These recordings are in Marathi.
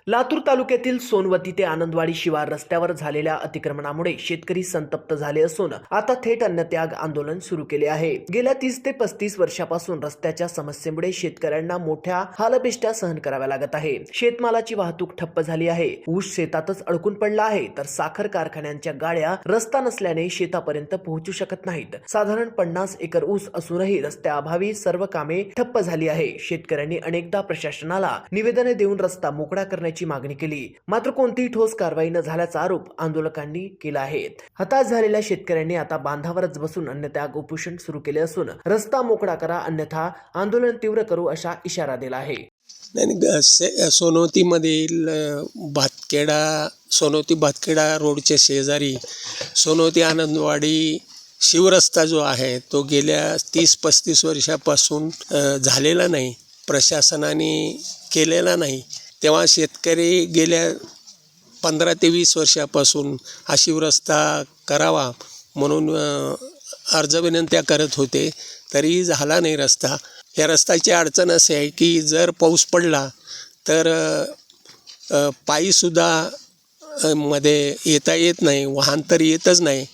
लातूर तालुक्यातील सोनवती ते आनंदवाडी शिवार रस्त्यावर झालेल्या अतिक्रमणामुळे शेतकरी संतप्त झाले असून आता थेट अन्नत्याग आंदोलन सुरू केले आहे। गेल्या 30 ते 35 वर्षापासून रस्त्याच्या समस्येमुळे शेतकऱ्यांना मोठ्या हालअपेष्टा सहन कराव्या लागत आहे। शेतमालाची वाहतूक ठप्प झाली आहे, ऊस शेतातच अडकून पडला आहे, तर साखर कारखान्यांच्या गाड्या रस्ता नसल्याने शेतापर्यंत पोहोचू शकत नाहीत। साधारण 50 एकर ऊस असूनही रस्त्याअभावी सर्व कामे ठप्प झाली आहे। शेतकऱ्यांनी अनेकदा प्रशासनाला निवेदने देऊन रस्ता मोकळा करण्याची मागणी केली, मात्र कोणतीही ठोस कारवाई न झाल्याचा आरोप आंदोलकांनी केला आहे। हताश झालेल्या शेतकऱ्यांनी आता बांधावरच बसून अन्नत्याग उपोषण सुरू केले असून रस्ता मोकळा करा अन्यथा आंदोलन तीव्र करू असा इशारा दिला आहे। सोनवतीमधील सोनवती भातखेडा रोडच्या शेजारी सोनवती आनंदवाडी शिवरस्ता जो आहे तो गेल्या 30-35 वर्षापासून झालेला नाही, प्रशासनाने केलेला नाही। तेव्हा शेतकरी गेल्या 15 ते 20 वर्षापासून हा शिवरस्ता करावा म्हणून अर्ज विनंत्या करत होते, तरी झाला नाही रस्ता। या रस्त्याची अडचण अशी आहे की जर पाऊस पडला तर पायीसुद्धा मध्ये येता येत नाही, वाहन तर येतच नाही।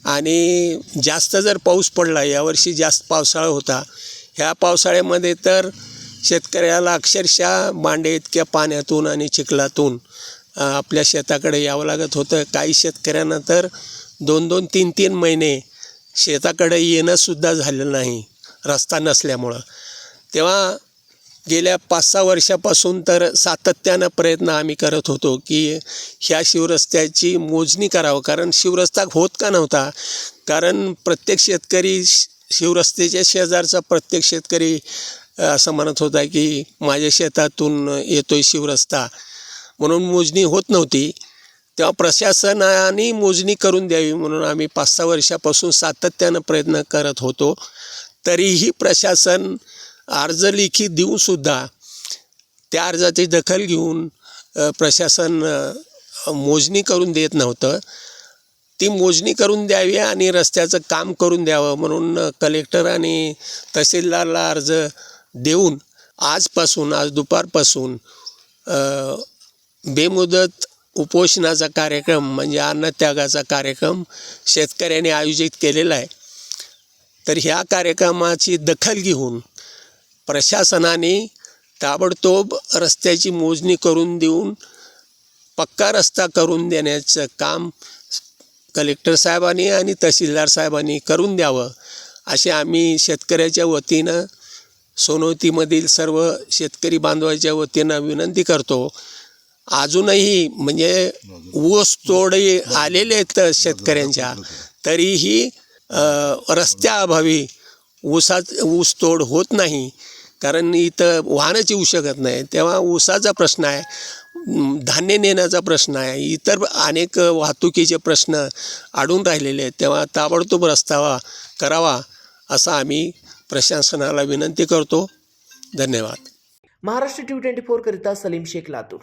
आणि जास्त जर पाऊस पडला, यावर्षी जास्त पावसाळा होता, ह्या पावसाळ्यामध्ये तर शेतकऱ्याला अक्षरशः मांडे इतक्या पाण्यातून आणि चिखलातून आपल्या शेताकडे यावं लागत होतं। काही शेतकऱ्यांना तर 2-2, 3-3 महिने शेताकडे येणंसुद्धा झालेलं नाही रस्ता नसल्यामुळं। तेव्हा गेल्या 5-6 वर्षापासून तर सातत्यानं प्रयत्न आम्ही करत होतो की ह्या शिवरस्त्याची मोजणी करावं, कारण शिवरस्ता होत का नव्हता, कारण प्रत्येक शेतकरी शिवरस्त्याच्या शेजारचा प्रत्येक शेतकरी असं म्हणत होता की माझ्या शेतातून येतोय शिवरस्ता, म्हणून मोजणी होत नव्हती। तेव्हा प्रशासनाने मोजणी करून द्यावी म्हणून आम्ही 5-6 वर्षापासून सातत्यानं प्रयत्न करत होतो। तरीही प्रशासन अर्ज लेखी देऊनसुद्धा त्या अर्जाची दखल घेऊन प्रशासन मोजणी करून देत नव्हतं। ती मोजणी करून द्यावी आणि रस्त्याचं काम करून द्यावं म्हणून कलेक्टर आणि तहसीलदारला अर्ज देऊन आज दुपारपासून बेमुदत उपोषणाचा कार्यक्रम म्हणजे अन्नत्यागाचा कार्यक्रम शेतकऱ्यांनी आयोजित केलेला आहे। तर ह्या कार्यक्रमाची दखल घेऊन प्रशासनाने ताबडतोब रस्त्याची मोजणी करून देऊन पक्का रस्ता करून देण्याचं काम कलेक्टर साहेबांनी आणि तहसीलदार साहेबांनी करून द्यावं असे आम्ही शेतकऱ्याच्या वतीनं सोनवतीमधील सर्व शेतकरी बांधवाच्या वतीनं विनंती करतो। अजूनही म्हणजे ऊस तोडे आलेले आहेत शेतकऱ्यांच्या, तरीही रस्त्याअभावी ऊस तोड होत नाही, कारण इथं वाहनच येऊ शकत नाही। तेव्हा ऊसाचा प्रश्न आहे, धान्य नेण्याचा प्रश्न आहे, इतर अनेक वाहतुकीचे प्रश्न अडून राहिलेले आहेत। तेव्हा ताबडतोब रस्ता करावा असं आम्ही प्रशासनाला विनंती करतो। धन्यवाद। महाराष्ट्र टीव्ही 24 करिता सलीम शेख, लातूर।